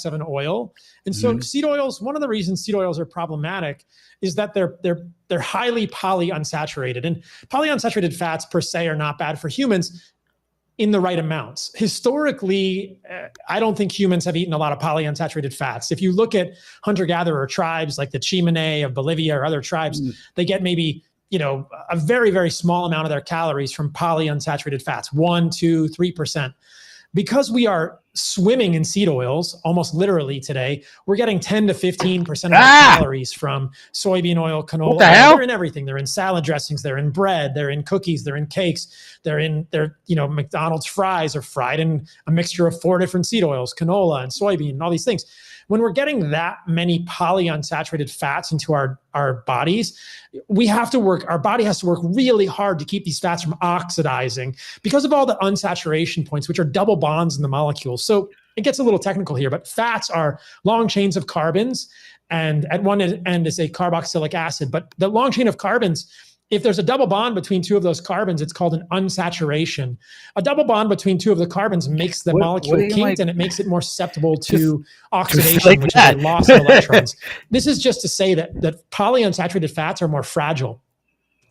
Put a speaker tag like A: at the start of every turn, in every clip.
A: of an oil. And so seed oils, one of the reasons seed oils are problematic is that they're highly polyunsaturated. And polyunsaturated fats per se are not bad for humans in the right amounts. Historically, I don't think humans have eaten a lot of polyunsaturated fats. If you look at hunter-gatherer tribes like the Chimene of Bolivia or other tribes, they get maybe a very, very small amount of their calories from polyunsaturated fats, 1, 2, 3%. Because we are swimming in seed oils, almost literally today, we're getting 10 to 15% of our calories from soybean oil, canola oil. They're in everything. They're in salad dressings. They're in bread. They're in cookies. They're in cakes. McDonald's fries are fried in a mixture of 4 different seed oils, canola and soybean and all these things. When we're getting that many polyunsaturated fats into our bodies, our body has to work really hard to keep these fats from oxidizing because of all the unsaturation points, which are double bonds in the molecules. So it gets a little technical here, but fats are long chains of carbons, and at one end is a carboxylic acid. But the long chain of carbons, if there's a double bond between two of those carbons, it's called an unsaturation. A double bond between two of the carbons makes the molecule kinked, and it makes it more susceptible to oxidation, which is a loss of electrons. This is just to say that polyunsaturated fats are more fragile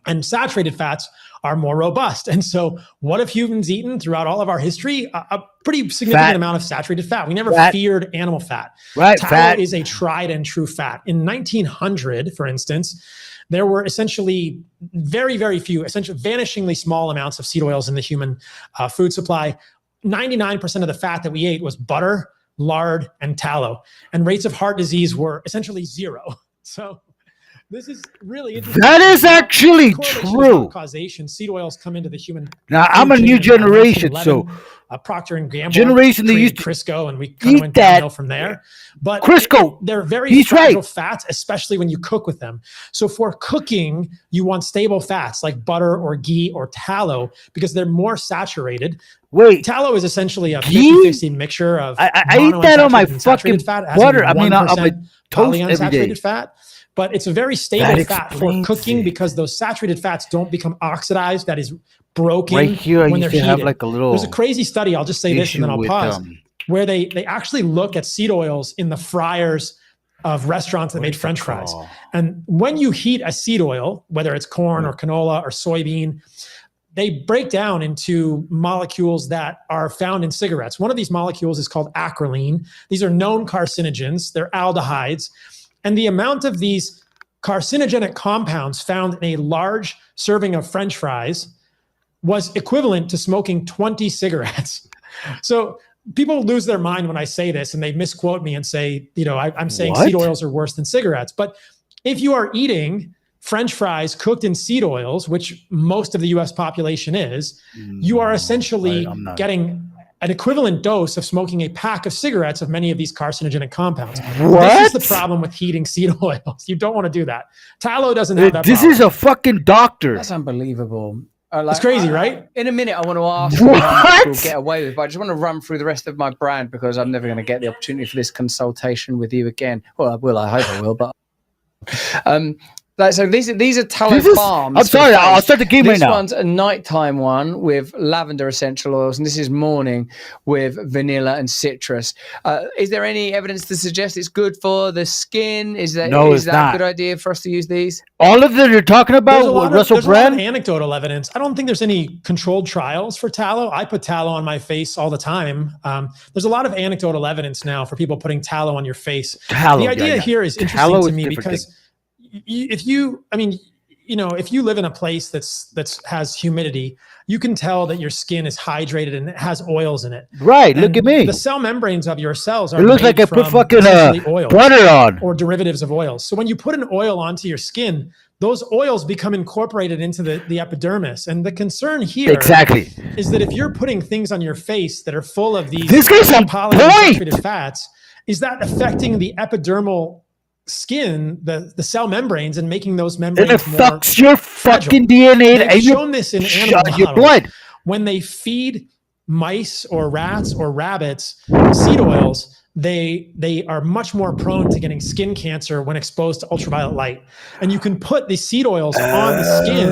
A: and saturated fats are more robust. And so what have humans eaten throughout all of our history? A pretty significant amount of saturated fat. We never feared animal fat. Tallow is a tried and true fat. In 1900, for instance, there were essentially very, very few, essentially vanishingly small amounts of seed oils in the human food supply. 99% of the fat that we ate was butter, lard, and tallow. And rates of heart disease were essentially zero. So this is really interesting.
B: That is actually true.
A: Causation. Seed oils come into the human.
B: Now I'm a new generation, so
A: Procter and Gamble
B: generation they used
A: Crisco, and we kind of went downhill from there. But
B: Crisco,
A: they're very fragile fats, especially when you cook with them. So for cooking, you want stable fats like butter or ghee or tallow because they're more saturated. Tallow is essentially a 50-50 mixture of
B: I eat that on my fucking
A: fat.
B: butter. I mean, on my toast every day.
A: Fat. But it's a very stable fat for cooking because those saturated fats don't become oxidized. That is broken
B: right here,
A: when they're heated.
B: Have like a little
A: There's a crazy study, I'll just say this and then I'll pause, where they actually look at seed oils in the fryers of restaurants that made French fries. And when you heat a seed oil, whether it's corn or canola or soybean, they break down into molecules that are found in cigarettes. One of these molecules is called acrolein. These are known carcinogens. They're aldehydes. And the amount of these carcinogenic compounds found in a large serving of French fries was equivalent to smoking 20 cigarettes. So people lose their mind when I say this, and they misquote me and say, I'm saying seed oils are worse than cigarettes. But if you are eating French fries cooked in seed oils, which most of the US population is, you are essentially getting an equivalent dose of smoking a pack of cigarettes of many of these carcinogenic compounds. This is the problem with heating seed oils. You don't want to do that. Tallow doesn't have that problem.
B: Is a fucking doctor.
C: That's unbelievable.
A: It's crazy, right?
C: In a minute, I want to ask what we'll get away with, but I just want to run through the rest of my brand because I'm never going to get the opportunity for this consultation with you again. Well, I will. I hope I will, but... So these are tallow farms.
B: I'm sorry, I'll start the game right now.
C: This one's a nighttime one with lavender essential oils, and this is morning with vanilla and citrus. Is there any evidence to suggest it's good for the skin? Is that a good idea for us to use these?
B: All of them you're talking about, Russell Brand?
A: There's a lot of anecdotal evidence. I don't think there's any controlled trials for tallow. I put tallow on my face all the time. There's a lot of anecdotal evidence now for people putting tallow on your face. The idea here is interesting to me because if you live in a place that has humidity, you can tell that your skin is hydrated and it has oils in it.
B: Right. Look at me.
A: The cell membranes of your cells are.
B: It looks like I put fucking butter on
A: or derivatives of oils. So when you put an oil onto your skin, those oils become incorporated into the epidermis. And the concern here is that if you're putting things on your face that are full of these polyunsaturated fats, is that affecting the epidermal skin, the cell membranes, and making those membranes
B: it affects your fucking DNA.
A: They've shown this in animal models. Blood. When they feed mice or rats or rabbits seed oils, they are much more prone to getting skin cancer when exposed to ultraviolet light. And you can put these seed oils on the skin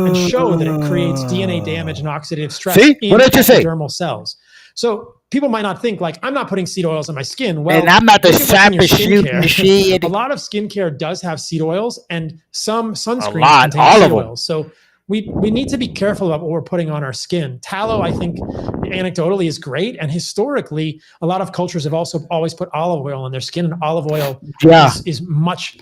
A: and show that it creates DNA damage and oxidative stress in epidermal cells. So people might not think like I'm not putting seed oils on my skin. Well,
B: and I'm not the
A: sharpest
B: shooting shit.
A: A lot of skincare does have seed oils, and some sunscreens contain
B: all
A: seed
B: of them.
A: oils. So we need to be careful about what we're putting on our skin. Tallow, I think, anecdotally is great, and historically, a lot of cultures have also always put olive oil on their skin, and olive oil is much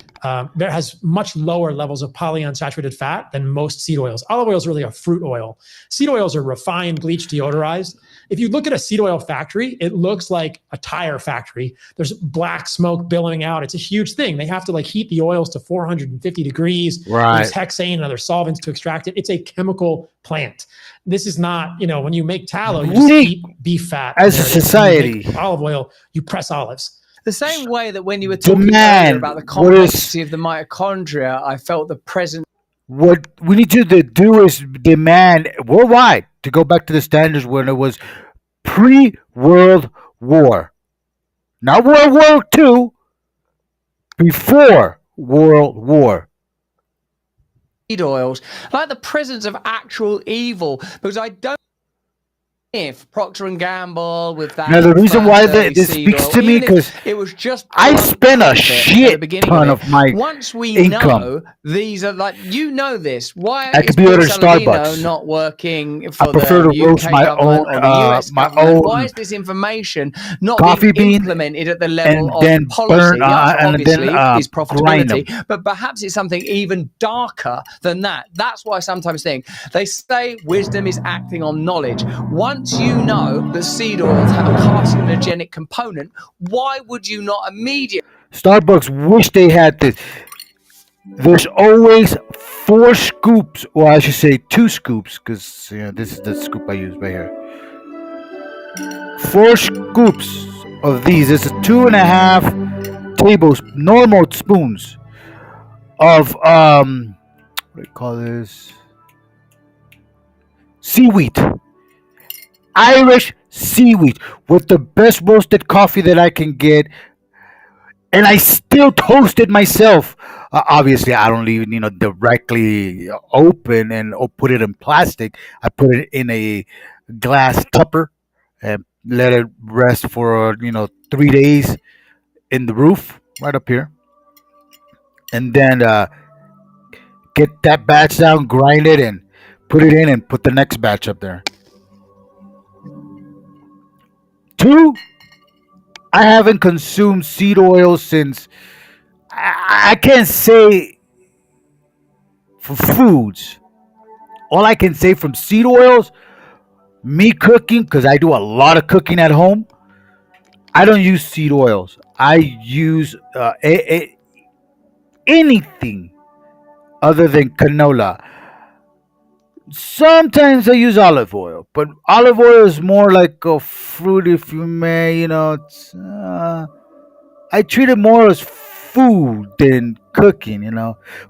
A: there has much lower levels of polyunsaturated fat than most seed oils. Olive oil is really a fruit oil. Seed oils are refined, bleached, deodorized. If you look at a seed oil factory, it looks like a tire factory. There's black smoke billowing out. It's a huge thing. They have to like heat the oils to 450 degrees.
B: Right.
A: There's hexane and other solvents to extract it. It's a chemical plant. This is not, when you make tallow, you just eat beef fat.
B: As a society.
A: Olive oil, you press olives.
C: The same way that when you were talking earlier about the complexity of the mitochondria, I felt the presence.
B: What we need to do is demand worldwide to go back to the standards when it was pre-World War. Not World War II, before World War.
C: Seed oils, like the presence of actual evil, because I don't. If Procter & Gamble with that.
B: Now the reason why this speaks to me because
C: it was just
B: I spent a shit ton of my
C: once we
B: income.
C: Know these are like this. Why
B: I could be ordered Starbucks.
C: Not working for
B: I prefer
C: the
B: to roast
C: UK
B: my
C: government
B: own
C: or the US
B: my
C: government?
B: own
C: Why is this information not
B: coffee
C: being
B: bean
C: implemented at the level
B: and then
C: of policy?
B: burn and then
C: is profitability, but perhaps it's something even darker than that. That's why I sometimes think they say wisdom is acting on knowledge. Once you know that seed oils have a carcinogenic component, why would you not immediately?
B: Starbucks wish they had this. There's always 4 scoops, or I should say 2 scoops, because this is the scoop I use right here. 4 scoops of these. This is 2.5 tablespoons, normal spoons of what do you call this? Seaweed. Irish seaweed with the best roasted coffee that I can get, and I still toast it myself. Obviously, I don't leave directly open or put it in plastic. I put it in a glass tupper and let it rest for 3 days in the roof right up here, and then get that batch down, grind it, and put it in, and put the next batch up there. 2, I haven't consumed seed oil since I can't say for foods. All I can say from seed oils, me cooking, because I do a lot of cooking at home, I don't use seed oils. I use anything other than canola. Sometimes I use olive oil, but olive oil is more like a fruit, if you may. I treat it more as food than cooking,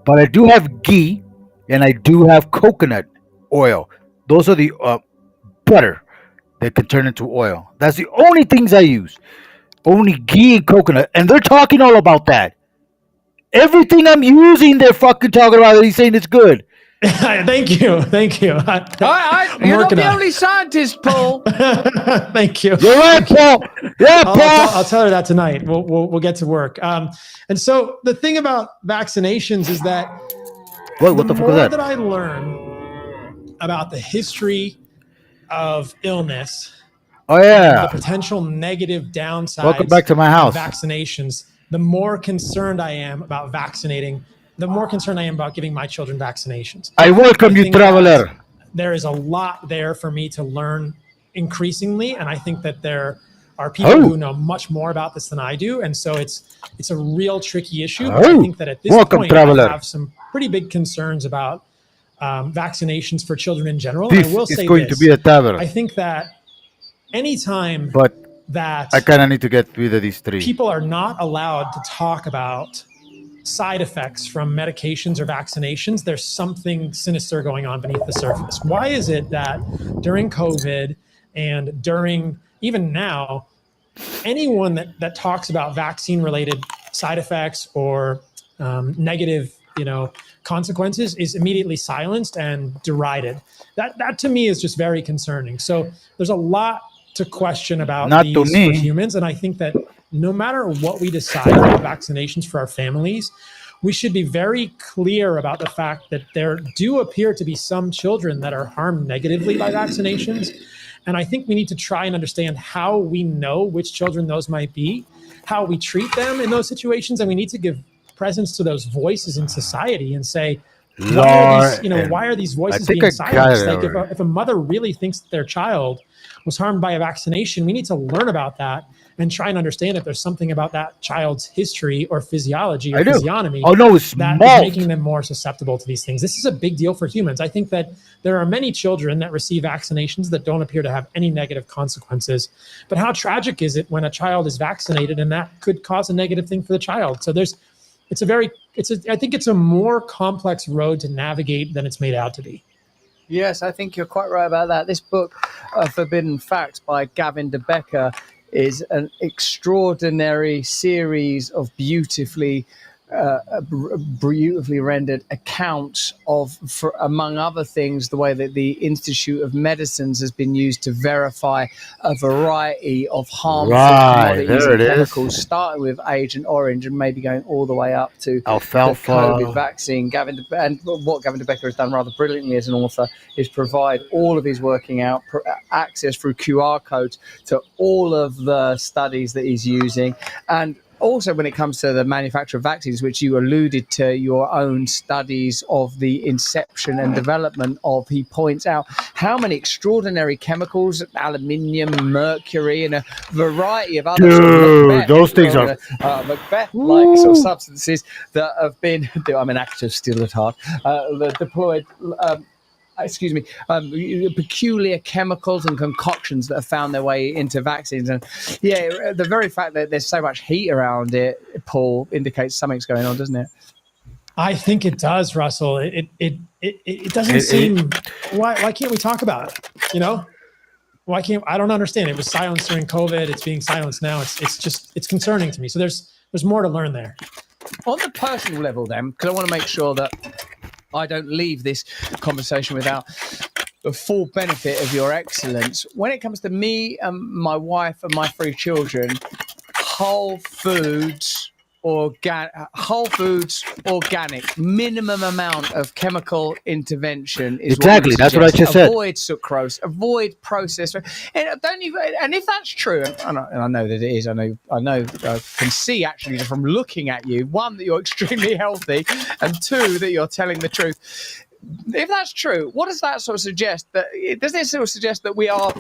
B: But I do have ghee, and I do have coconut oil. Those are the butter that can turn into oil. That's the only things I use. Only ghee and coconut, and they're talking all about that. Everything I'm using, they're fucking talking about it. He's saying it's good.
A: Thank you.
C: You're not the only scientist, Paul.
A: Thank you.
B: You're right, Paul. Yeah, Paul.
A: I'll tell her that tonight. We'll get to work. And so the thing about vaccinations is that
B: what the fuck was that?
A: The more that I learn about the history of illness,
B: the
A: potential negative downsides.
B: Welcome back to my house.
A: Of vaccinations. The more concerned I am about vaccinating. The more concerned I am about giving my children vaccinations.
B: I welcome you, traveler.
A: There is a lot there for me to learn increasingly, and I think that there are people who know much more about this than I do, and so it's a real tricky issue. But I think that at this point, traveler. I have some pretty big concerns about vaccinations for children in general.
B: This
A: I will say
B: is going to be a traveler.
A: I think that anytime that
B: I kind of need to get rid of these 3.
A: People are not allowed to talk about side effects from medications or vaccinations. There's something sinister going on beneath the surface. Why is it that during COVID and during even now, anyone that talks about vaccine-related side effects or negative, consequences is immediately silenced and derided? That to me is just very concerning. So there's a lot to question about
B: Not
A: these
B: to me.
A: for humans. And I think that no matter what we decide about vaccinations for our families, we should be very clear about the fact that there do appear to be some children that are harmed negatively by vaccinations. And I think we need to try and understand how we know which children those might be, how we treat them in those situations. And we need to give presence to those voices in society and say, why are these voices being silenced? Like if a mother really thinks that their child was harmed by a vaccination, we need to learn about that and try and understand if there's something about that child's history or physiology or physiognomy that is making them more susceptible to these things. This is a big deal for humans. I think that there are many children that receive vaccinations that don't appear to have any negative consequences. But how tragic is it when a child is vaccinated and that could cause a negative thing for the child? So I think it's a more complex road to navigate than it's made out to be.
C: Yes, I think you're quite right about that. This book, Forbidden Facts by Gavin de Becker, is an extraordinary series of beautifully rendered accounts of, among other things, the way that the Institute of Medicines has been used to verify a variety of harmful commodities and chemicals, starting with Agent Orange and maybe going all the way up to
B: alfalfa,
C: the COVID vaccine. And what Gavin de Becker has done rather brilliantly as an author is provide all of his working out access through QR codes to all of the studies that he's using. And also, when it comes to the manufacture of vaccines, which you alluded to, your own studies of the inception and development of, he points out how many extraordinary chemicals, aluminium, mercury, and a variety of other
B: those things are
C: Macbeth-like sort of substances that have been. I'm an actor still at heart. Deployed. Peculiar chemicals and concoctions that have found their way into vaccines. And the very fact that there's so much heat around it, Paul, indicates something's going on, doesn't it?
A: I think it does, Russell. It doesn't seem. Why can't we talk about it? Why can't I don't understand. It was silenced during COVID. It's being silenced now. It's concerning to me. So there's more to learn there.
C: On the personal level, then, because I want to make sure that I don't leave this conversation without the full benefit of your excellence. When it comes to me and my wife and my 3 children, whole foods, organic, minimum amount of chemical intervention is
B: exactly. That's what I just said.
C: Avoid sucrose, avoid processed, and don't even. And if that's true, and I know that it is, I know. I can see actually from looking at you, 1, that you're extremely healthy, and 2, that you're telling the truth. If that's true, what does that sort of suggest? Does it sort of suggest that we are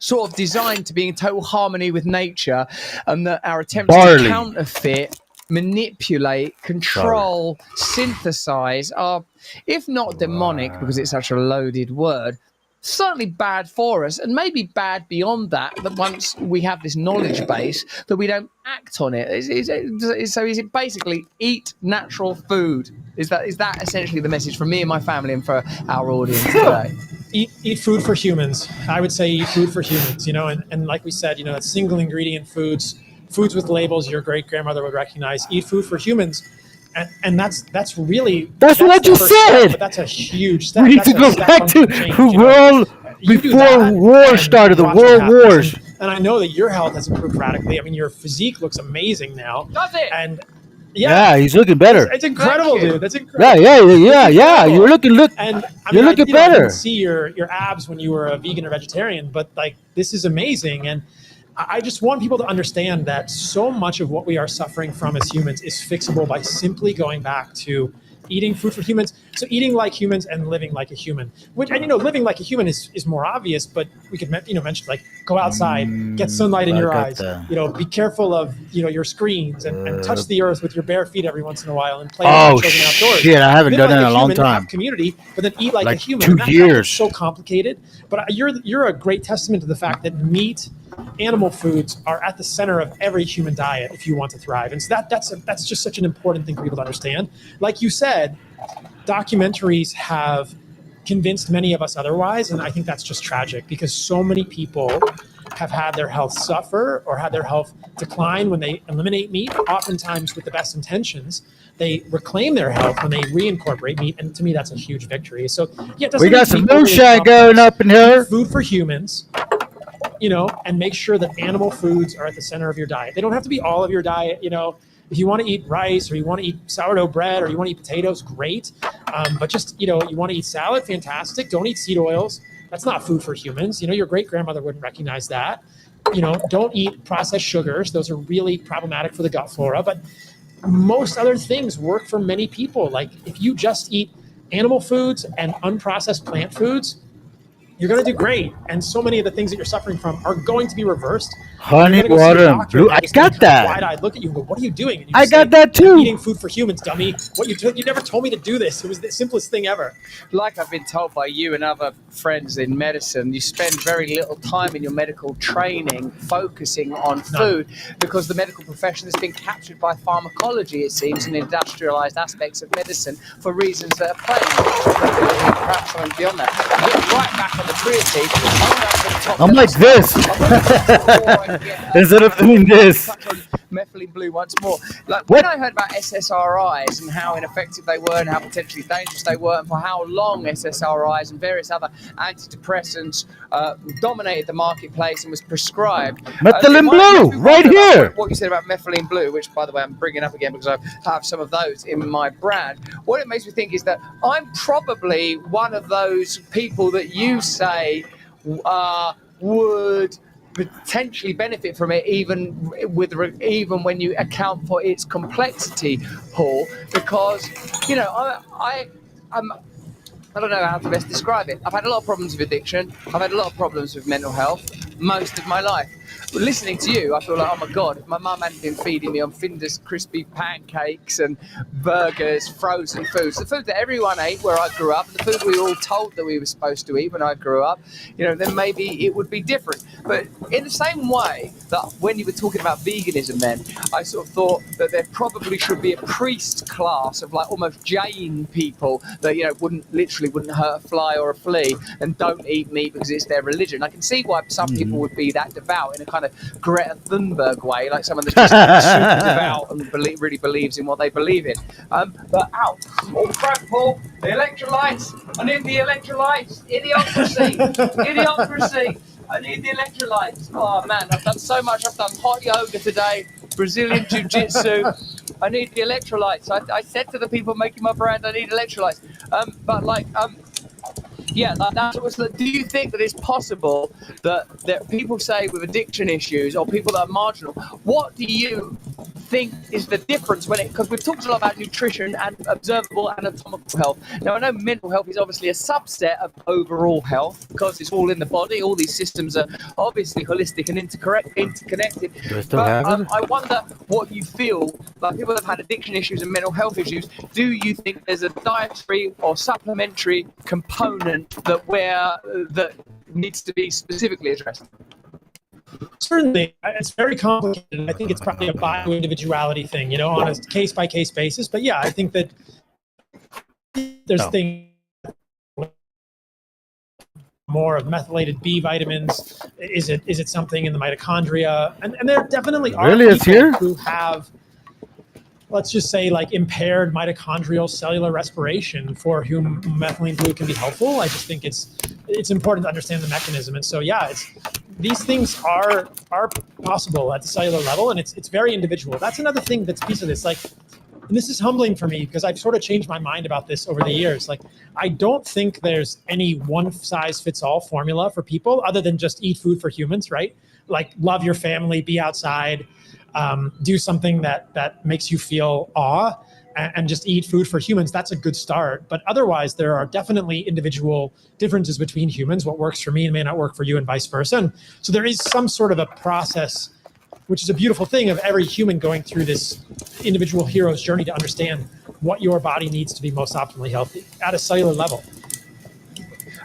C: sort of designed to be in total harmony with nature, and that our attempts to counterfeit, manipulate, control, synthesize are, if not demonic, because it's such a loaded word, certainly bad for us, and maybe bad beyond that, that once we have this knowledge base, that we don't act on it. So is it basically eat natural food? Is that essentially the message for me and my family and for our audience today?
A: Eat food for humans. I would say eat food for humans, and like we said, it's single ingredient foods with labels your great grandmother would recognize. Eat food for humans. And that's what I just said. But that's a huge step.
B: We need to go back to before war started, the world wars.
A: And I know that your health has improved radically. I mean, your physique looks amazing now.
C: Does it?
A: And
B: yeah, he's looking better.
A: It's incredible, dude. That's incredible.
B: Yeah. You're looking better.
A: I didn't see your abs when you were a vegan or vegetarian, but this is amazing. And I just want people to understand that so much of what we are suffering from as humans is fixable by simply going back to eating food for humans. So eating like humans and living like a human. Living like a human is more obvious, but we could mention go outside, get sunlight in your eyes. Be careful of your screens and touch the earth with your bare feet every once in a while and play with children outdoors.
B: Shit, I haven't done that in a long time.
A: Have community, but then eat like a human.
B: 2 years.
A: So complicated, but you're a great testament to the fact that meat, animal foods are at the center of every human diet if you want to thrive. And so that's just such an important thing for people to understand. Like you said, documentaries have convinced many of us otherwise, and I think that's just tragic because so many people have had their health suffer or had their health decline when they eliminate meat, oftentimes with the best intentions. They reclaim their health when they reincorporate meat, and to me, that's a huge victory. So, yeah,
B: we got some moonshine going up in here.
A: Food for humans. and make sure that animal foods are at the center of your diet. They don't have to be all of your diet. If you want to eat rice or you want to eat sourdough bread or you want to eat potatoes, great. But just, you want to eat salad, fantastic. Don't eat seed oils. That's not food for humans. Your great grandmother wouldn't recognize that. Don't eat processed sugars. Those are really problematic for the gut flora. But most other things work for many people. Like if you just eat animal foods and unprocessed plant foods, you're going to do great. And so many of the things that you're suffering from are going to be reversed.
B: Honey, water, and blue. I got that.
A: Wide-eyed look at you and go, what are you doing? And you
B: I got that too.
A: Eating food for humans, dummy. You never told me to do this. It was the simplest thing ever.
C: Like I've been told by you and other friends in medicine, you spend very little time in your medical training focusing on food because the medical profession has been captured by pharmacology, it seems, and industrialized aspects of medicine for reasons that are plain. Perhaps something beyond that. Right back on the creatine.
B: I'm like this. Instead of doing this.
C: Methylene blue once more. Like when I heard about SSRIs and how ineffective they were and how potentially dangerous they were and for how long SSRIs and various other antidepressants dominated the marketplace and was prescribed.
B: Methylene blue, right here.
C: What you said about methylene blue, which by the way I'm bringing up again because I have some of those in my brand. What it makes me think is that I'm probably one of those people that you say would potentially benefit from it, even when you account for its complexity, Paul. Because I don't know how to best describe it. I've had a lot of problems with addiction. I've had a lot of problems with mental health most of my life. But listening to you, I feel like, oh my God, if my mum hadn't been feeding me on Finder's crispy pancakes and burgers, frozen foods, the food that everyone ate where I grew up, and the food we were all told that we were supposed to eat when I grew up, then maybe it would be different. But in the same way that when you were talking about veganism then, I sort of thought that there probably should be a priest class of like almost Jain people that, wouldn't hurt a fly or a flea and don't eat meat because it's their religion. I can see why some people would be that devout in a kind of Greta Thunberg way, like someone that's just super devout and really believes in what they believe in. But ow, oh crap, Paul, the electrolytes, I need the electrolytes, idiocracy, I need the electrolytes. Oh man, I've done so much, I've done hot yoga today, Brazilian jiu-jitsu, I need the electrolytes. I said to the people making my brand, I need electrolytes. Do you think that it's possible that people say with addiction issues or people that are marginal, what do you think is the difference because we've talked a lot about nutrition and observable anatomical health. Now I know mental health is obviously a subset of overall health because it's all in the body. All these systems are obviously holistic and interconnected. I wonder what you feel like people that have had addiction issues and mental health issues. Do you think there's a dietary or supplementary component that needs to be specifically addressed?
A: Certainly, it's very complicated. I think it's probably a bio-individuality thing, on a case-by-case basis. But yeah, I think that there's things more of methylated B vitamins. Is it something in the mitochondria? And there definitely are people who have, let's just say, like impaired mitochondrial cellular respiration for whom methylene blue can be helpful. I just think it's important to understand the mechanism. And so, yeah, these things are possible at the cellular level, and it's very individual. That's another thing that's a piece of this. Like, and this is humbling for me because I've sort of changed my mind about this over the years. Like, I don't think there's any one-size-fits-all formula for people other than just eat food for humans, right? Like, love your family, be outside, do something that makes you feel awe, and just eat food for humans. That's a good start. But otherwise, there are definitely individual differences between humans. What works for me may not work for you and vice versa. And so there is some sort of a process, which is a beautiful thing, of every human going through this individual hero's journey to understand what your body needs to be most optimally healthy at a cellular level.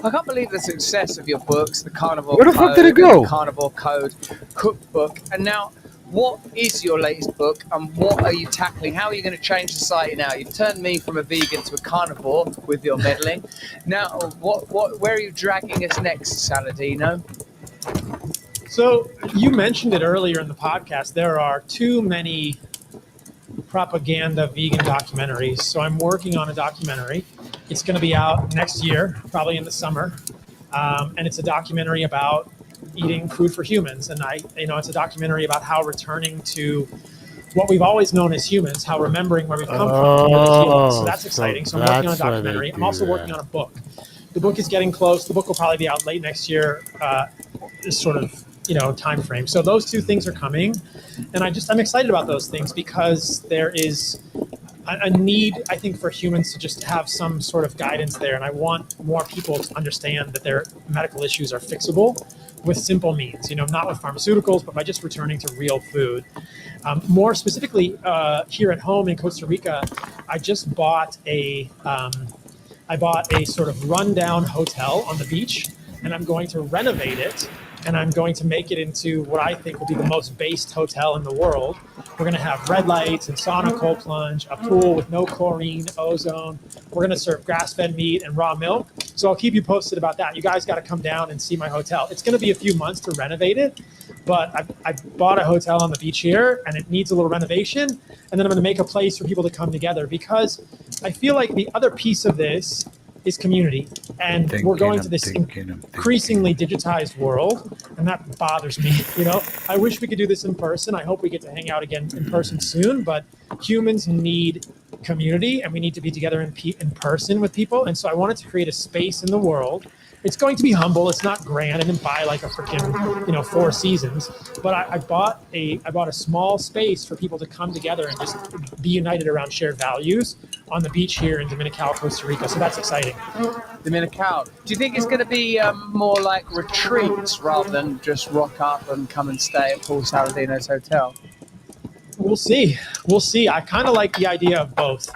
C: I can't believe the success of your books, the Carnivore
B: Where the fuck did it go?
C: The Carnivore Code cookbook. And now, what is your latest book and what are you tackling? How are you going to change society now? You've turned me from a vegan to a carnivore with your meddling. Now, where are you dragging us next, Saladino?
A: So you mentioned it earlier in the podcast. There are too many propaganda vegan documentaries. So I'm working on a documentary. It's going to be out next year, probably in the summer. And it's a documentary about eating food for humans. And it's a documentary about how returning to what we've always known as humans, how remembering where we've come from can really heal us. So that's exciting. So I'm working on a documentary. I'm also working on a book. The book is getting close. The book will probably be out late next year, this sort of time frame. So those two things are coming, and I'm excited about those things because there is a need, I think, for humans to just have some sort of guidance there. And I want more people to understand that their medical issues are fixable with simple means, not with pharmaceuticals, but by just returning to real food. More specifically, here at home in Costa Rica, I just bought a sort of rundown hotel on the beach, and I'm going to renovate it, and I'm going to make it into what I think will be the most based hotel in the world. We're going to have red lights and sauna, cold plunge, a pool with no chlorine, ozone. We're going to serve grass-fed meat and raw milk. So I'll keep you posted about that. You guys got to come down and see my hotel. It's going to be a few months to renovate it, but I bought a hotel on the beach here, and it needs a little renovation. And then I'm going to make a place for people to come together, because I feel like the other piece of this is community. And we're going to this increasingly digitized world, and that bothers me. I wish we could do this in person. I hope we get to hang out again in person soon, but humans need community, and we need to be together in person with people. And so I wanted to create a space in the world. It's going to be humble. It's not grand. I didn't buy like a freaking, Four Seasons, but I bought a small space for people to come together and just be united around shared values on the beach here in Dominical, Costa Rica. So that's exciting.
C: Dominical. Do you think it's going to be more like retreats rather than just rock up and come and stay at Paul Saladino's hotel?
A: We'll see. I kind of like the idea of both.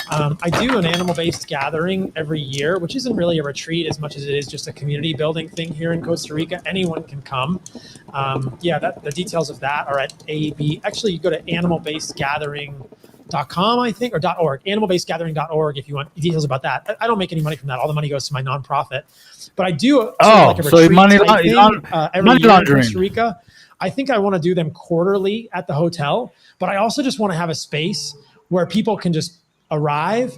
A: I do an animal-based gathering every year, which isn't really a retreat as much as it is just a community building thing here in Costa Rica. Anyone can come. The details of that are at AB. Actually, you go to animalbasedgathering.com, I think, or .org, animalbasedgathering.org if you want details about that. I don't make any money from that. All the money goes to my nonprofit. But I do a retreat
B: money
A: every
B: money
A: year
B: laundering.
A: in Costa Rica. I think I want to do them quarterly at the hotel, but I also just want to have a space where people can just arrive,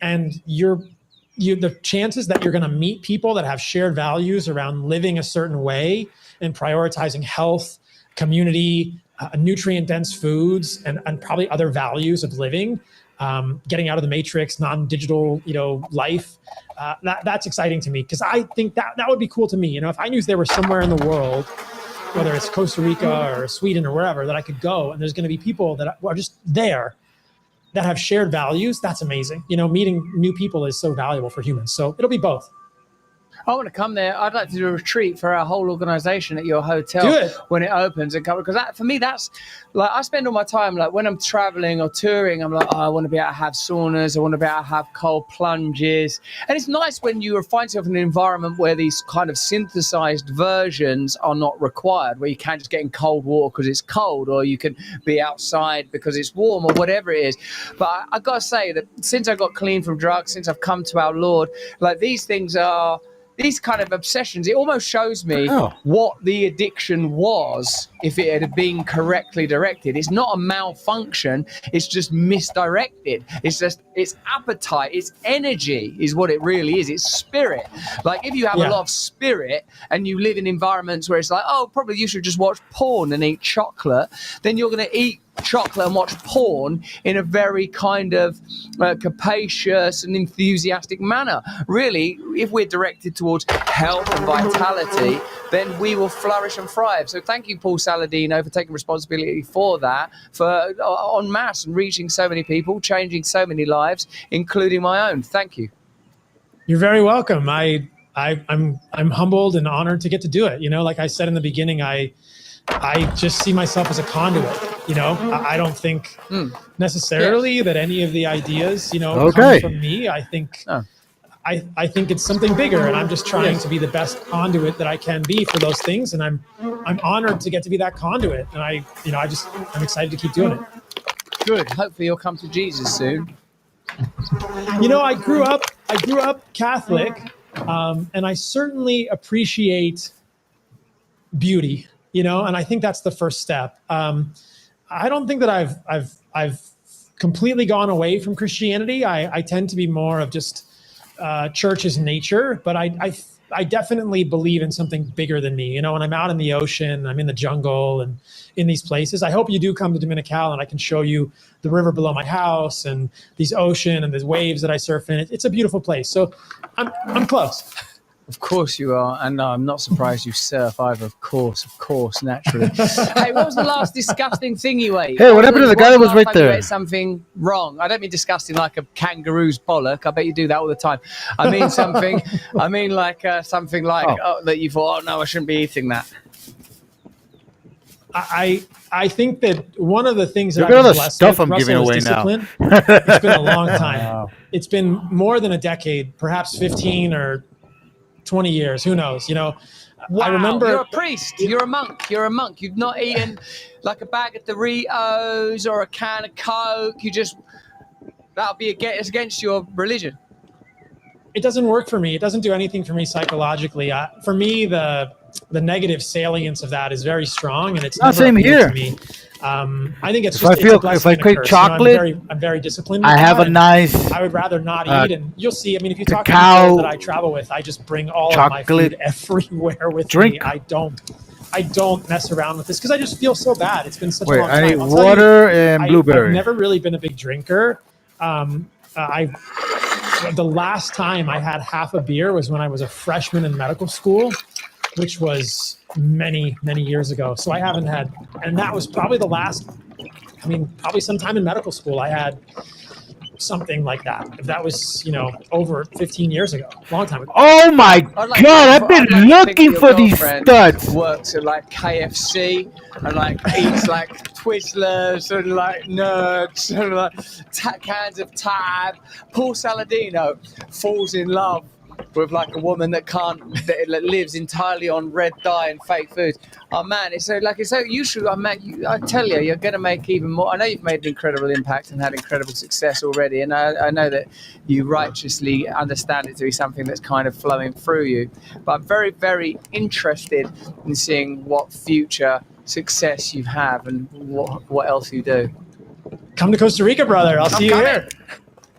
A: and the chances that you're going to meet people that have shared values around living a certain way and prioritizing health, community, nutrient-dense foods, and probably other values of living, getting out of the matrix, non-digital, life. That's exciting to me, because I think that would be cool to me. If I knew there was somewhere in the world, whether it's Costa Rica or Sweden or wherever, that I could go and there's going to be people that are just there that have shared values, that's amazing. Meeting new people is so valuable for humans. So it'll be both.
C: I want to come there. I'd like to do a retreat for our whole organization at your hotel when it opens, and because for me, that's like, I spend all my time, like when I'm traveling or touring, I'm like, I want to be able to have saunas. I want to be able to have cold plunges. And it's nice when you find yourself in an environment where these kind of synthesized versions are not required, where you can just get in cold water because it's cold, or you can be outside because it's warm, or whatever it is. But I got to say that since I got clean from drugs, since I've come to our Lord, like these things are, these kind of obsessions, it almost shows me what the addiction was if it had been correctly directed. It's not a malfunction, it's just misdirected. It's appetite, it's energy is what it really is. It's spirit. Like if you have a lot of spirit and you live in environments where it's like, probably you should just watch porn and eat chocolate, then you're going to eat chocolate and watch porn in a very kind of capacious and enthusiastic manner. Really, if we're directed towards health and vitality, then we will flourish and thrive. So thank you, Paul Saladino, for taking responsibility for that, for en masse and reaching so many people, changing so many lives, including my own. Thank you.
A: You're very welcome. I'm humbled and honored to get to do it. Like I said in the beginning, I just see myself as a conduit. I don't think necessarily that any of the ideas, come from me. I think I think it's something bigger, and I'm just trying to be the best conduit that I can be for those things. And I'm honored to get to be that conduit. And I'm excited to keep doing it.
C: Good. Hopefully you'll come to Jesus soon.
A: I grew up Catholic, and I certainly appreciate beauty. And I think that's the first step. I don't think that I've completely gone away from Christianity. I tend to be more of just church as nature, but I I definitely believe in something bigger than me. When I'm out in the ocean, I'm in the jungle and in these places. I hope you do come to Dominical and I can show you the river below my house and these ocean and the waves that I surf in. It's a beautiful place. So I'm close.
C: Of course you are, and no, I'm not surprised you surf either. Of course, naturally. Hey, what was the last disgusting thing you ate?
B: Hey, what happened to the guy that was right there?
C: You ate something wrong. I don't mean disgusting like a kangaroo's bollock. I bet you do that all the time. I mean something. I mean like something like that you thought, oh no, I shouldn't be eating that.
A: I think that one of the things that
B: Look at all the
A: blessed
B: stuff
A: with,
B: I'm giving away now.
A: It's been a long time. Wow. It's been more than a decade, perhaps 15 or 20 years. Who knows?
C: Wow,
A: I remember.
C: You're a priest. You're a monk. You've not eaten like a bag of Doritos or a can of Coke. That'll be against your religion.
A: It doesn't work for me. It doesn't do anything for me psychologically. For me, the negative salience of that is very strong, and it's not
B: same here.
A: To me. I think it's
B: just if I crave chocolate,
A: I'm very disciplined.
B: I have a nice.
A: I would rather not eat, and you'll see. I mean, if you talk to
B: people
A: that I travel with, I just bring all of my food everywhere with me. I don't mess around with this because I just feel so bad. It's been such a long time.
B: I need water and blueberry.
A: I've never really been a big drinker. The last time I had half a beer was when I was a freshman in medical school, which was many, many years ago. So I haven't had, and that was probably the last, probably sometime in medical school, I had something like that. That was, over 15 years ago, a long time ago.
B: Oh my God, I've been looking for these studs.
C: Works at like KFC and like eats like Twizzlers and like Nuts and like cans of Tab. Paul Saladino falls in love with like a woman that lives entirely on red dye and fake food. Oh man, it's so useful. I tell you, you're going to make even more. I know you've made an incredible impact and had incredible success already, and I know that you righteously understand it to be something that's kind of flowing through you. But I'm very, very interested in seeing what future success you have and what else you do.
A: Come to Costa Rica, brother. I'll see you here.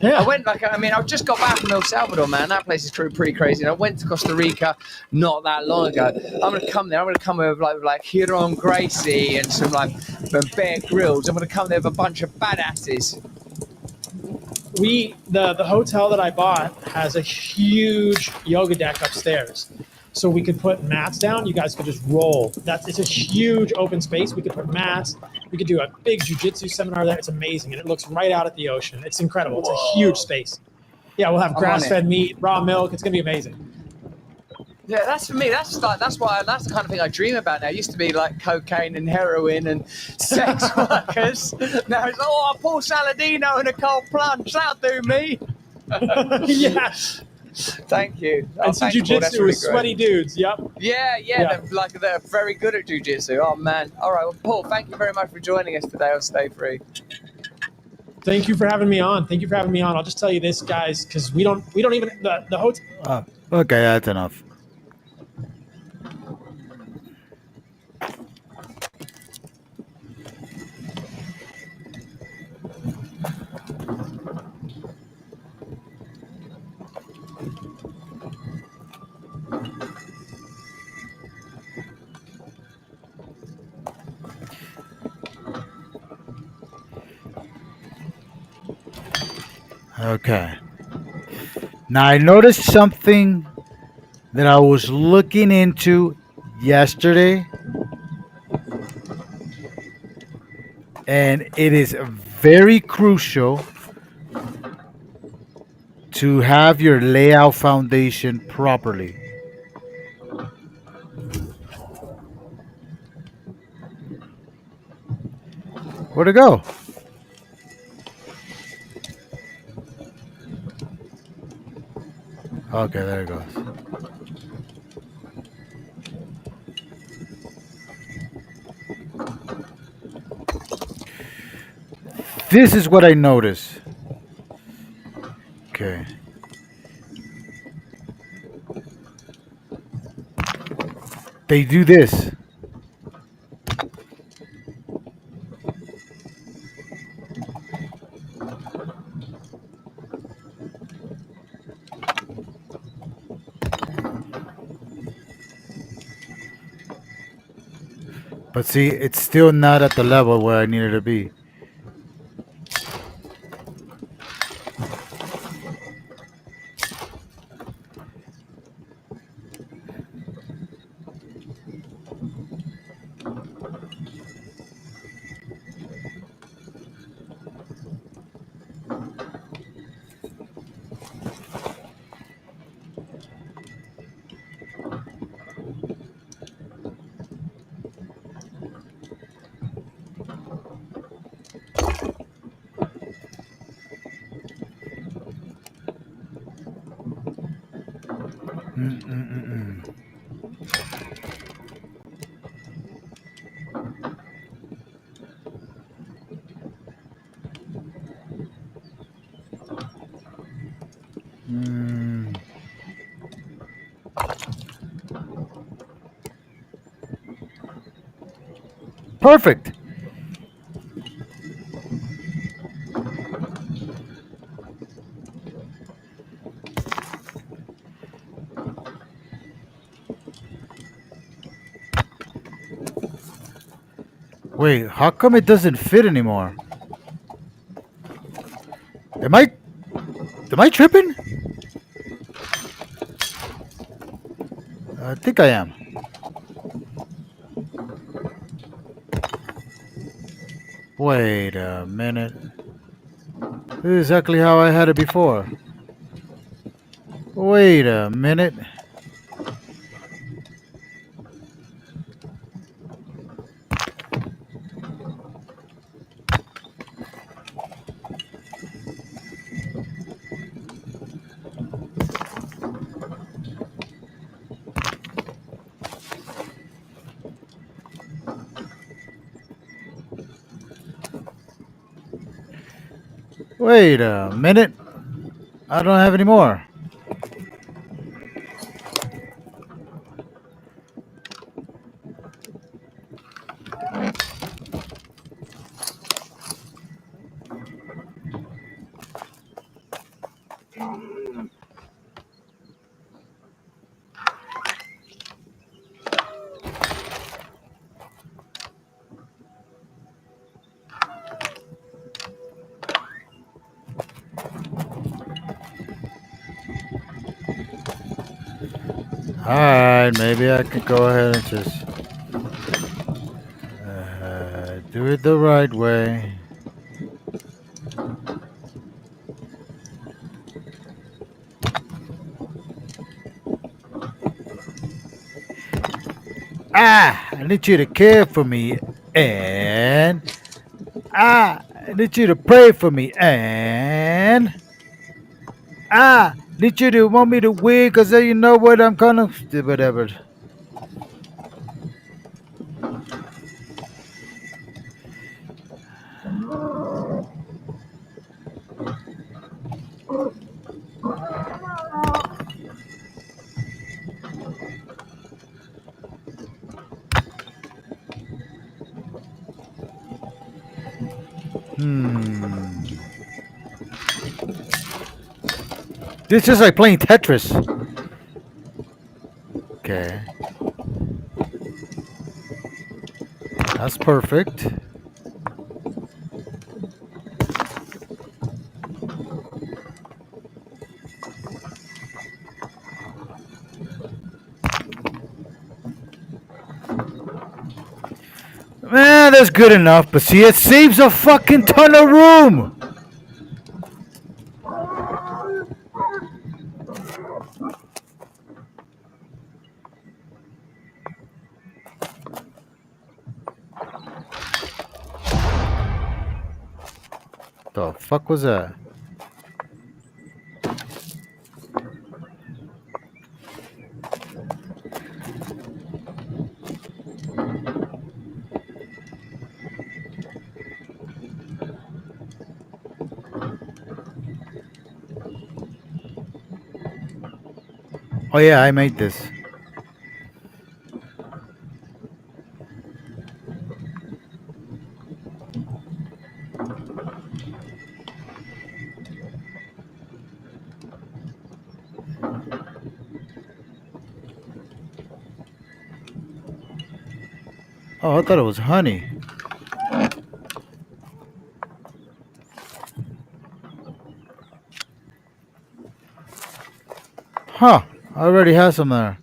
A: Yeah.
C: I've just got back from El Salvador, man. That place is pretty crazy. And I went to Costa Rica not that long ago. I'm going to come there. I'm going to come with like Hiron Gracie and some like Bear Grylls. I'm going to come there with a bunch of badasses.
A: The hotel that I bought has a huge yoga deck upstairs. So we could put mats down. You guys could just roll. It's a huge open space. We could put mats. We could do a big jiu-jitsu seminar there. It's amazing. And it looks right out at the ocean. It's incredible. It's a huge space. Yeah, we'll have grass-fed meat, raw milk. It's going to be amazing.
C: Yeah, that's for me. That's the kind of thing I dream about now. It used to be like cocaine and heroin and sex workers. Now it's Paul Saladino and a cold plunge. That'll do me.
A: Yeah.
C: Thank you.
A: And some jiu-jitsu with sweaty dudes. Yep.
C: Yeah. They're very good at jiu-jitsu. Oh man. All right. Well, Paul, thank you very much for joining us today on Stay Free.
A: Thank you for having me on. I'll just tell you this, guys, because we don't even the hotel.
B: Okay, that's enough. Okay. Now I noticed something that I was looking into yesterday, and it is very crucial to have your layout foundation properly. Where'd it go? Okay, there it goes. This is what I noticed. Okay. They do this. But see, it's still not at the level where I needed to be. Perfect. Wait, how come it doesn't fit anymore? Am I tripping? I think I am. Wait a minute. This is exactly how I had it before. Wait a minute. Wait a minute. I don't have any more. Alright, maybe I could go ahead and just do it the right way. I need you to care for me, and I need you to pray for me, and I need you to want me to win, because you know what, I'm gonna do whatever. This is like playing Tetris. Okay. That's perfect. Man, that's good enough, but see, it saves a fucking ton of room. The fuck was that? Oh yeah, I made this. Oh, I thought it was honey. Huh. I already have some there.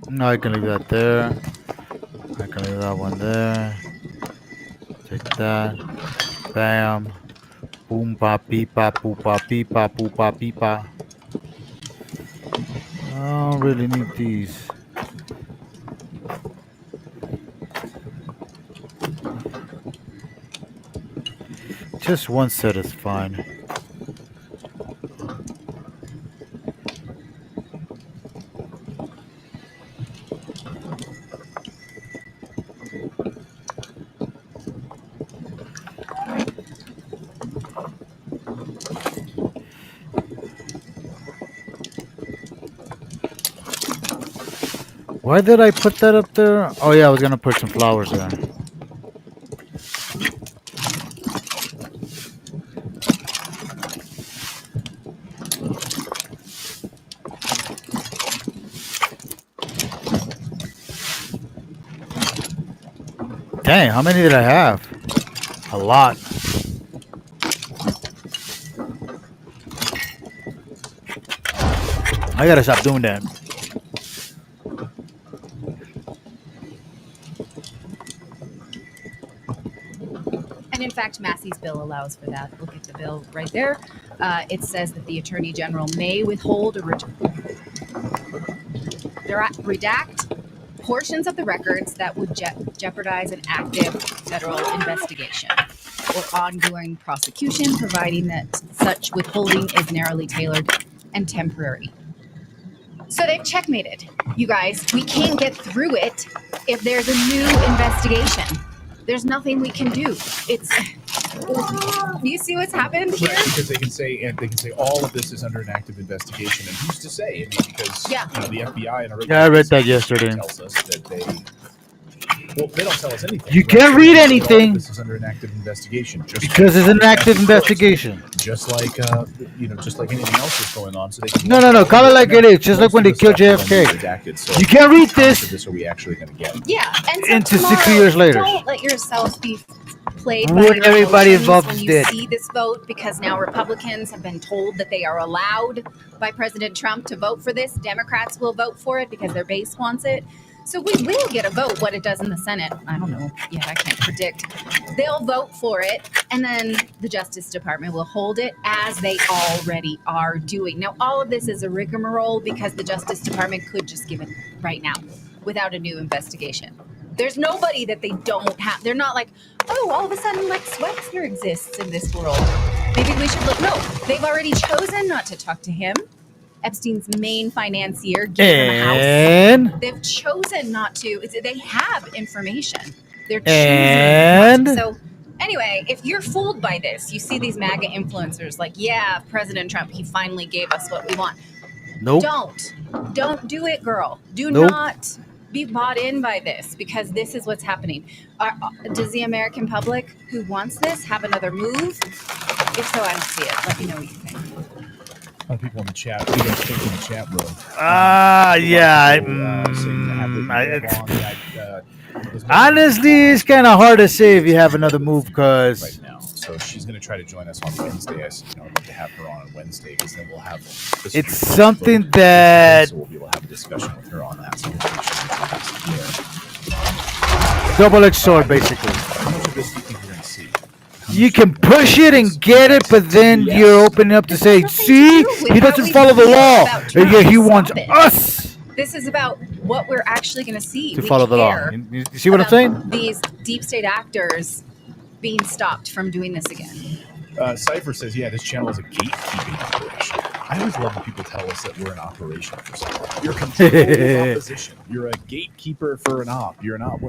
B: No, I can leave that there. I can leave that one there. Take that. Bam. Boom pa peepa poopa peepa poopa peepa. I don't really need these. Just one set is fine. Why did I put that up there? Oh yeah, I was gonna put some flowers there. Dang, how many did I have? A lot. I gotta stop doing that.
D: And in fact, Massey's bill allows for that. Look at the bill right there. It says that the Attorney General may withhold or redact portions of the records that would jeopardize an active federal investigation or ongoing prosecution, providing that such withholding is narrowly tailored and temporary. So they've checkmated, you guys. We can't get through it if there's a new investigation. There's nothing we can do. Do you see what's happened here?
E: Right, because they can say all of this is under an active investigation, and who's to say? I mean, because the FBI and
B: I read that yesterday.
E: Tells us that they don't tell us anything.
B: You can't read anything.
E: This is under an active investigation,
B: because it's an active investigation.
E: Just like just like anything else that's going on. So they can
B: No. Call it like it is. Just like when they killed JFK.
E: So
B: you can't read this.
E: This are we actually going to get?
D: Yeah, and so
B: into
D: tomorrow,
B: 60 years later.
D: Don't let yourself be played by
B: What
D: your
B: everybody
D: emotions
B: involved
D: when you
B: did.
D: see this vote, because now Republicans have been told that they are allowed by President Trump to vote for this. Democrats will vote for it because their base wants it. So we will get a vote. What it does in the Senate, I don't know. Yeah, I can't predict. They'll vote for it, and then the Justice Department will hold it, as they already are doing. Now, all of this is a rigmarole because the Justice Department could just give it right now without a new investigation. There's nobody that they don't have. They're not like, oh, all of a sudden Lex Wexner exists in this world. Maybe we should look. No, they've already chosen not to talk to him. Epstein's main financier gave him a house. They've chosen not to. They have information. They're choosing not to. So anyway, if you're fooled by this, you see these MAGA influencers like, yeah, President Trump, he finally gave us what we want.
B: Nope.
D: Don't do it, girl. Do not be bought in by this, because this is what's happening. Does the American public who wants this have another move? If so, I don't see it. Let me know what you think.
E: A lot of people in the chat, room.
B: Honestly, it's kind of hard to say if you have another move, because
E: right now. So she's going to try to join us on Wednesday. I'd love to have her on Wednesday, because then we'll have.
B: It's something that.
E: So we'll be able to have a discussion with her on that. So
B: double-edged sword, basically.
E: How much of this do you think we're going to see?
B: You can push it and get it, but then you're opening up to say, see, he doesn't follow the law. And yet he wants us.
D: This is about what we're actually going to see.
B: To follow the law. You see what I'm saying?
D: These deep state actors being stopped from doing this again.
E: Cypher says, yeah, this channel is a gatekeeping operation. I always love when people tell us that we're an operation for something. You're controlling opposition. You're a gatekeeper for an op. You're an op.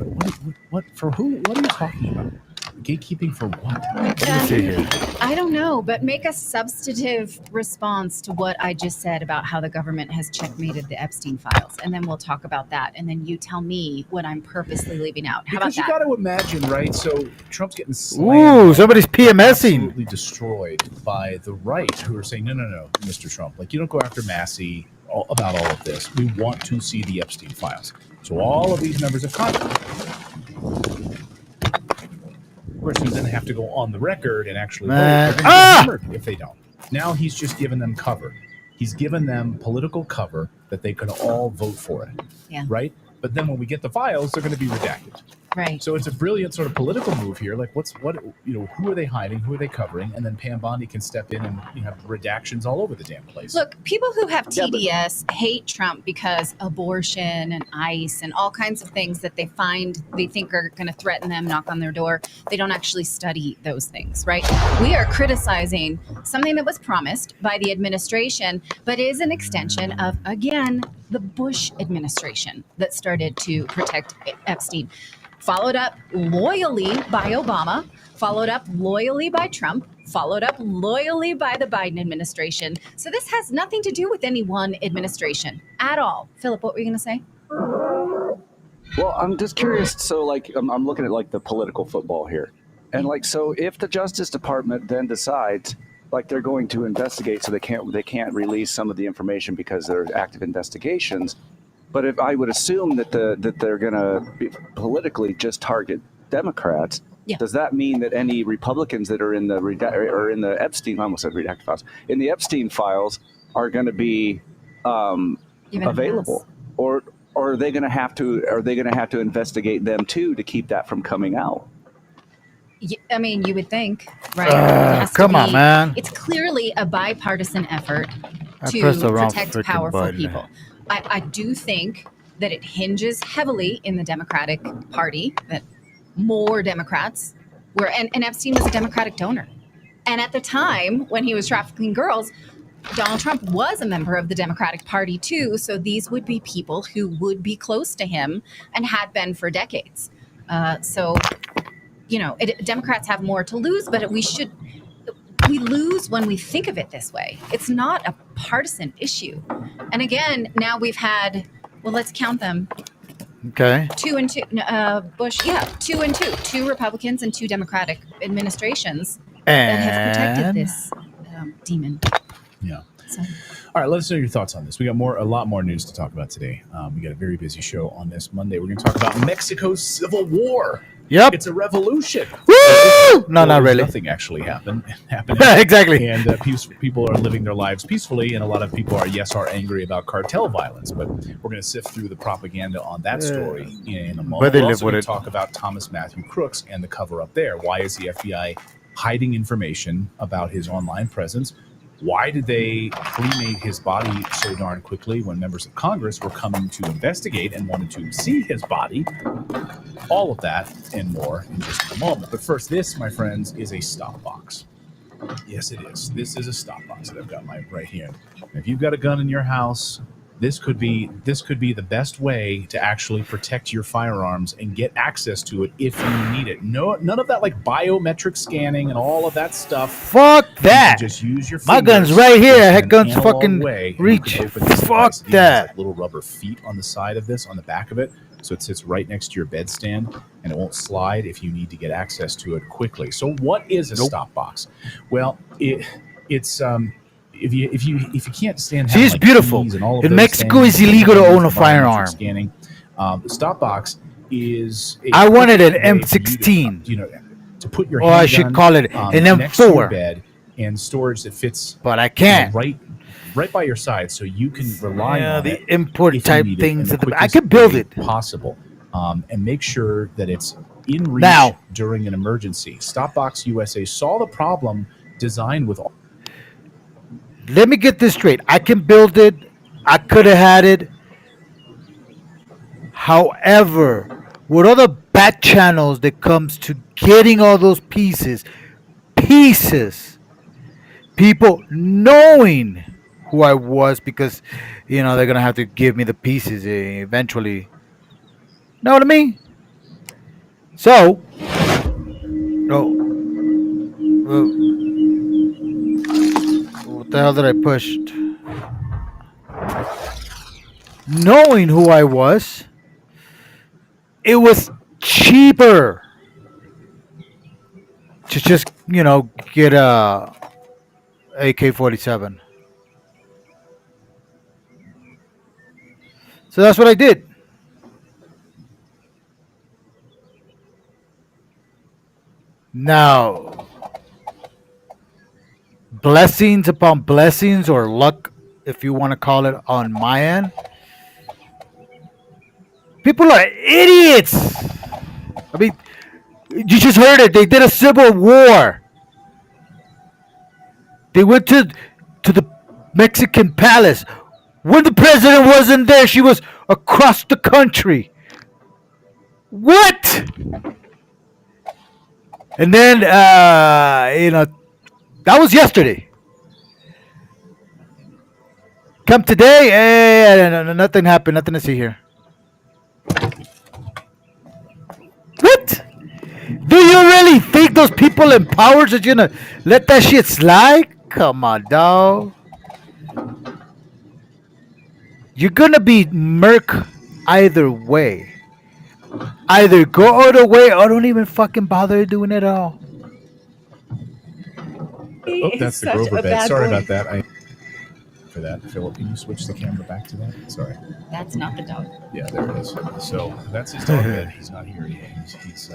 E: What for who? What are you talking about? Gatekeeping for what?
D: I don't know, but make a substantive response to what I just said about how the government has checkmated the Epstein files, and then we'll talk about that. And then you tell me what I'm purposely leaving out. How
E: Because
D: about
E: you
D: that?
E: got to imagine, right? So Trump's getting slammed.
B: Ooh, somebody's PMSing.
E: Absolutely destroyed by the right, who are saying, no, Mr. Trump, like you don't go after Massey about all of this. We want to see the Epstein files. So all of these members of Congress, who then have to go on the record and actually vote, they're going to get hammered if they don't. Now he's just given them cover. He's given them political cover that they can all vote for it.
D: Yeah.
E: Right? But then when we get the files, they're going to be redacted.
D: Right.
E: So it's a brilliant sort of political move here. Like, who are they hiding? Who are they covering? And then Pam Bondi can step in and have redactions all over the damn place.
D: Look, people who have TDS hate Trump because abortion and ICE and all kinds of things that they think are going to threaten them, knock on their door. They don't actually study those things, right? We are criticizing something that was promised by the administration, but is an extension of, again, the Bush administration that started to protect Epstein. Followed up loyally by Obama, followed up loyally by Trump, followed up loyally by the Biden administration. So this has nothing to do with any one administration at all. Philip, what were you going to say?
F: Well, I'm just curious. So, like, I'm looking at like the political football here, and like, so if the Justice Department then decides like they're going to investigate, so they can't release some of the information because there are active investigations. But if I would assume that they're going to politically just target Democrats, does that mean that any Republicans that are in the Epstein, I almost said redacted files, in the Epstein files are going to be available, or are they going to have to investigate them too to keep that from coming out?
D: I mean, you would think, right?
B: Come on, man.
D: It's clearly a bipartisan effort to protect powerful people. I do think that it hinges heavily in the Democratic Party, that more Democrats were, and Epstein was a Democratic donor. And at the time when he was trafficking girls, Donald Trump was a member of the Democratic Party too. So these would be people who would be close to him and had been for decades. Democrats have more to lose, but we lose when we think of it this way. It's not a partisan issue. And again, now we've had, let's count them.
B: Okay.
D: 2 and 2. Bush, 2 and 2. 2 Republicans and 2 Democratic administrations that have protected this demon.
E: Yeah.
D: So.
E: All right, let us know your thoughts on this. We got a lot more news to talk about today. We got a very busy show on this Monday. We're going to talk about Mexico's civil war.
B: Yep.
E: It's a revolution.
B: Woo! No, not really.
E: Nothing actually happened.
B: Exactly.
E: And people are living their lives peacefully, and a lot of people are angry about cartel violence. But we're going to sift through the propaganda on that story in a moment.
B: But they
E: We're
B: live
E: also
B: with
E: going
B: it.
E: to talk about Thomas Matthew Crooks and the cover-up there. Why is the FBI hiding information about his online presence? Why did they cremate his body so darn quickly when members of Congress were coming to investigate and wanted to see his body? All of that and more in just a moment. But first, this, my friends, is a stop box. Yes, it is. This is a stop box that I've got right here. If you've got a gun in your house, this could be the best way to actually protect your firearms and get access to it if you need it. No, none of that like biometric scanning and all of that stuff.
B: Fuck that.
E: You just use your
B: My
E: fingers
B: gun's right here.
E: in
B: That
E: an
B: gun's
E: analog
B: fucking
E: way,
B: reach.
E: and you can open this
B: Fuck
E: device. It even has,
B: that.
E: like, little rubber feet on the side of this, on the back of it, so it sits right next to your bedstand and it won't slide if you need to get access to it quickly. So what is a stop box? Well, it's if you can't stand
B: See, it's
E: like
B: beautiful.
E: keys and all of
B: In
E: those
B: Mexico,
E: things,
B: it's illegal to own a
E: biometric
B: firearm.
E: Scanning. The stop box is.
B: I wanted an
E: way for you
B: M16.
E: to put your.
B: Or I should call it an
E: next to your
B: M4.
E: bed and storage that fits.
B: But I can't.
E: Right by your side, so you can rely on
B: the
E: it
B: import
E: if you
B: type
E: need it
B: things.
E: in the
B: I
E: quickest
B: could build
E: way
B: it
E: possible, and make sure that it's in reach
B: now
E: during an emergency. Stopbox USA saw the problem, designed with all.
B: Let me get this straight. I can build it. I could have had it. However, with all the back channels that comes to getting all those pieces, people knowing who I was, because they're gonna have to give me the pieces eventually. Know what I mean? So Oh. What the hell did I push? Knowing who I was, it was cheaper to just, get a AK-47. So that's what I did. Now, blessings upon blessings, or luck, if you want to call it, on my end. People are idiots. I mean, you just heard it. They did a civil war. They went to the Mexican palace. When the president wasn't there, she was across the country. What? And then, that was yesterday. Come today, nothing happened. Nothing to see here. What? Do you really think those people in power are gonna let that shit slide? Come on, dog. You're gonna be merc either way. Either go all the way or don't even fucking bother doing it at all.
E: Oh, that's the Grover bed. Sorry about that. For that, Philip, can you switch the camera back to that? Sorry.
D: That's not the dog.
E: Yeah, there it is. So that's his dog bed. He's not here yet. He's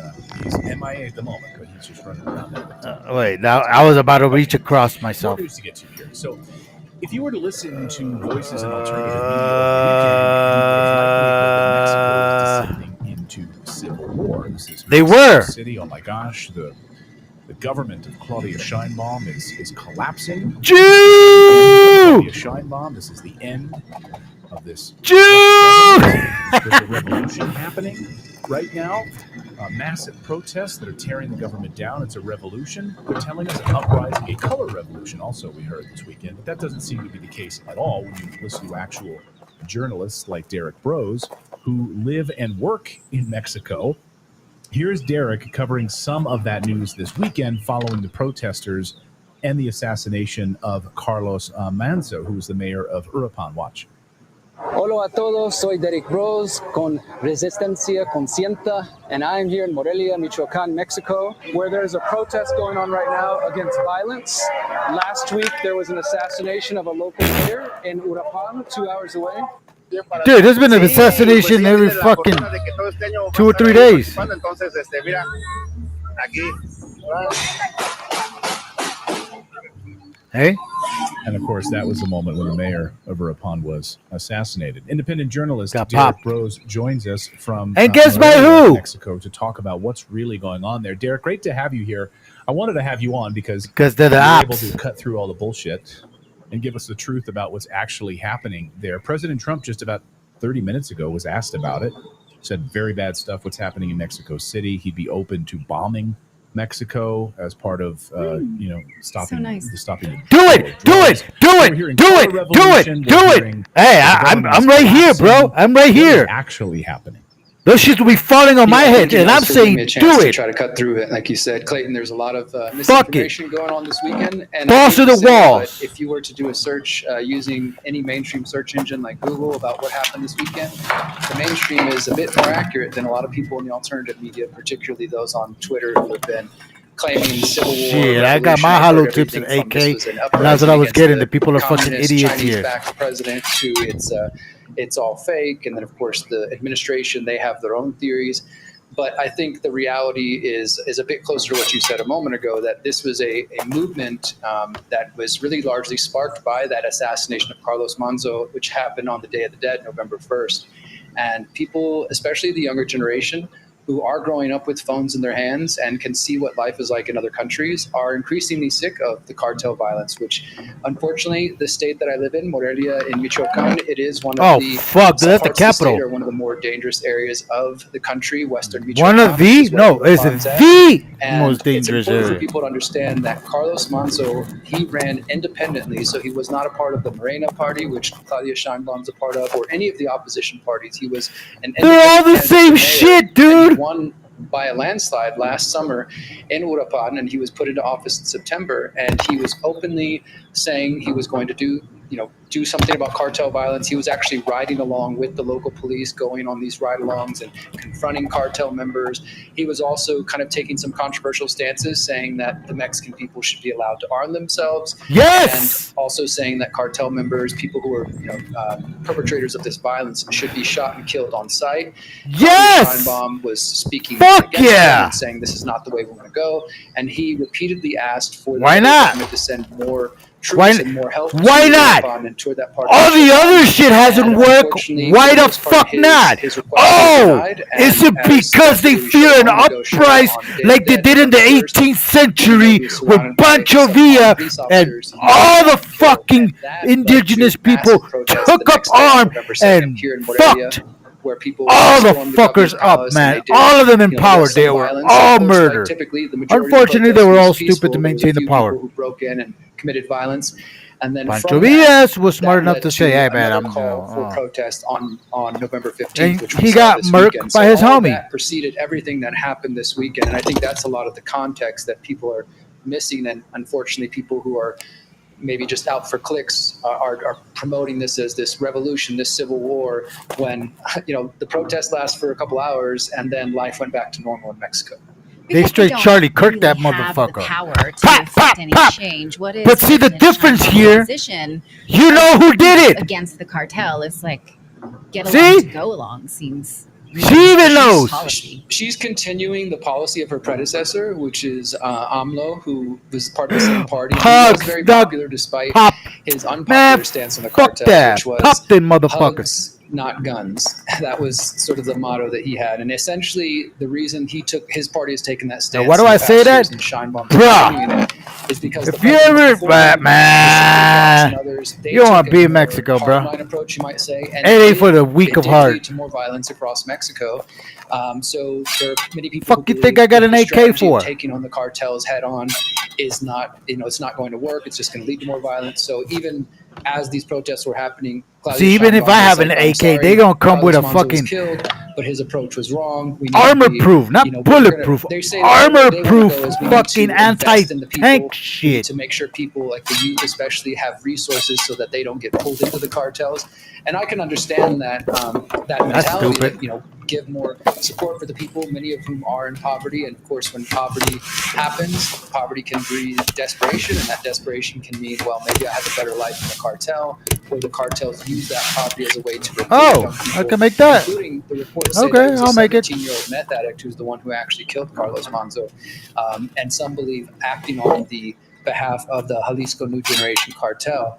E: MIA at the moment, but he's just running around there.
B: Wait, now I was about to reach across myself.
E: More news to get to here. So, if you were to listen to voices in alternative media, Mexico is descending into civil war. This is
B: They were.
E: City. Oh my gosh, the government of Claudia Sheinbaum is collapsing.
B: Jew!
E: Claudia Sheinbaum, this is the end of this.
B: Jew!
E: There's a revolution happening right now. Massive protests that are tearing the government down. It's a revolution. They're telling us an uprising, a color revolution also, we heard this weekend. But that doesn't seem to be the case at all when you listen to actual journalists like Derek Brose, who live and work in Mexico. Here's Derek covering some of that news this weekend following the protesters and the assassination of Carlos Manzo, who was the mayor of Uruapan. Watch.
G: Hola a todos, soy Derek Brose con Resistencia Consciente, and I'm here in Morelia, Michoacán, Mexico, where there's a protest going on right now against violence. Last week, there was an assassination of a local mayor in Uruapan, 2 hours away.
B: Dude, there's been an assassination every fucking 2 or 3 days. Hey?
E: And of course, that was the moment when the mayor of Uruapan was assassinated. Independent journalist
B: Got
E: Derek
B: popped.
E: Brose joins us from
B: And guess by who?
E: Mexico to talk about what's really going on there. Derek, great to have you here. I wanted to have you on because
B: they're the
E: you're able
B: ops.
E: to cut through all the bullshit and give us the truth about what's actually happening there. President Trump just about 30 minutes ago was asked about it. Said very bad stuff what's happening in Mexico City. He'd be open to bombing Mexico as part of stopping
D: So nice.
E: stopping.
B: Do it! Hey, I'm right here, bro. I'm right here.
E: Actually happening.
B: Those shit will be falling on my head, and I'm saying, do it.
G: Try to cut through it, like you said, Clayton. There's a lot of
B: Fuck it.
G: misinformation going on this weekend, and
B: Balls to the walls.
G: But if you were to do a search using any mainstream search engine like Google about what happened this weekend, the mainstream is a bit more accurate than a lot of people in the alternative media, particularly those on Twitter who have been claiming civil war.
B: Shit, I got my hollow tips and AK, and that's what I was getting. The people are fucking idiots here.
G: Back president to it's all fake, and then of course the administration, they have their own theories. But I think the reality is a bit closer to what you said a moment ago, that this was a movement that was really largely sparked by that assassination of Carlos Manzo, which happened on the Day of the Dead, November 1st. And people, especially the younger generation, who are growing up with phones in their hands and can see what life is like in other countries, are increasingly sick of the cartel violence, which unfortunately the state that I live in, Morelia in Michoacán, it is one of the
B: that's the capital.
G: Or one of the more dangerous areas of the country, Western Michoacán.
B: One of the? No, it's the most dangerous
G: it's important
B: area.
G: for people to understand that Carlos Manzo, he ran independently, so he was not a part of the Morena party, which Claudia Sheinbaum's a part of, or any of the opposition parties. He was an
B: They're all the same shit, dude.
G: won by a landslide last summer in Uruapan, and he was put into office in September. And he was openly saying he was going to do something about cartel violence. He was actually riding along with the local police, going on these ride-alongs and confronting cartel members. He was also kind of taking some controversial stances, saying that the Mexican people should be allowed to arm themselves.
B: Yes.
G: And also saying that cartel members, people who are perpetrators of this violence, should be shot and killed on site.
B: Yes.
G: Sheinbaum was speaking
B: Fuck
G: against
B: yeah.
G: him and saying this is not the way we want to go. And he repeatedly asked for the government to send more troops and more help.
B: Why not?
G: And toward that part
B: all the other shit hasn't worked. Why the fuck not? Oh, is it because they fear an uprising like they did in the 18th century with Pancho Villa and all the fucking indigenous people took up arms and fucked
G: where people
B: all the fuckers up, man. All of them in power. They were all murdered. Unfortunately, they were all stupid to maintain the power.
G: Who broke in and committed violence. And then
B: Pancho Villas was smart enough to say, "Hey, man, I'm
G: call for protest on November 15th."
B: And
G: which
B: he got murked by his homie.
G: That preceded everything that happened this weekend, and I think that's a lot of the context that people are missing. And unfortunately, people who are maybe just out for clicks are promoting this as this revolution, this civil war, when the protest lasts for a couple hours and then life went back to normal in Mexico.
B: They straight Charlie Kirk that motherfucker. Pop.
D: Change.
B: But see the difference here. You know who did it
D: against the cartel. It's like get along to go along seems.
B: She even knows.
G: She's continuing the policy of her predecessor, which is AMLO, who was part of the same party. He was very popular despite his unpopular stance on the cartel, which was
B: Pop them motherfuckers.
G: Hugs, not guns. That was sort of the motto that he had. And essentially, the reason his party has taken that stance.
B: Now, why do I say that?
G: Is because
B: if you ever, man, you don't want to be in Mexico, bro.
G: Approach, you might say, and
B: it ain't for the weak of heart.
G: Lead to more violence across Mexico. So there are many people.
B: Fuck, you think I got an AK for?
G: Taking on the cartels head on is not, it's not going to work. It's just going to lead to more violence. So even as these protests were happening,
B: see, even if I have an AK, they gonna come with a fucking
G: killed, but his approach was wrong.
B: Armor-proof, not bulletproof. Armor-proof, fucking anti-tank shit.
G: To make sure people like the youth, especially, have resources so that they don't get pulled into the cartels. And I can understand that that mentality. That, give more support for the people, many of whom are in poverty. And of course, when poverty happens, poverty can breed desperation, and that desperation can mean, well, maybe I have a better life in the cartel, or the cartels use that poverty as a way to
B: I can make that.
G: Including the report
B: okay, I'll make it.
G: 17-year-old meth addict who's the one who actually killed Carlos Manzo, and some believe acting on the behalf of the Jalisco New Generation cartel.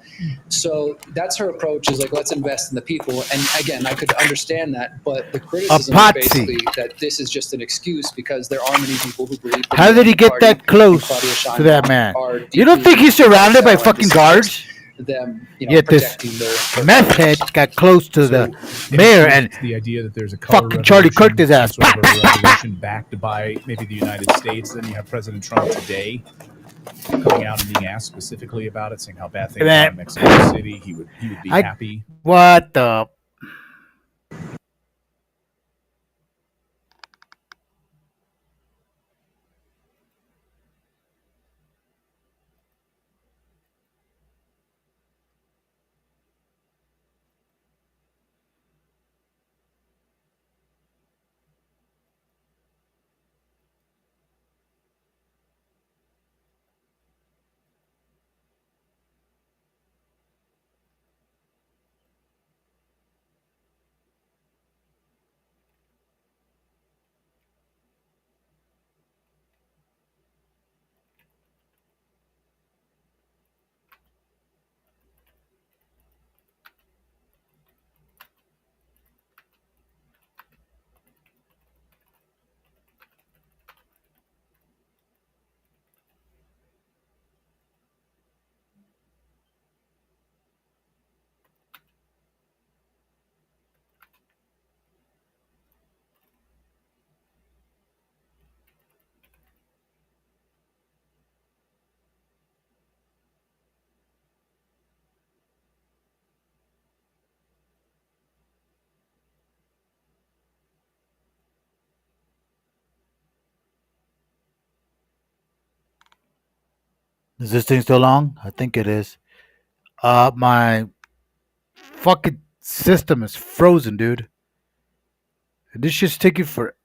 G: So that's her approach, is like, let's invest in the people. And again, I could understand that, but the criticism is basically that this is just an excuse because there are many people who believe.
B: How did he get that close to that man? You don't think he's surrounded by fucking guards?
G: Them,
B: yet this meth head got close to the mayor, and
E: the idea that there's a fucking
B: Charlie Kirk his ass.
E: Sort of a revolution backed by maybe the United States. Then you have President Trump today coming out and being asked specifically about it, saying how bad things are in Mexico City. He would be happy.
B: What the? Is this thing still on? I think it is. My fucking system is frozen, dude. This shit's taking for.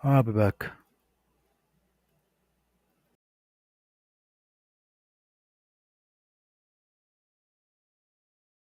B: I'll be back.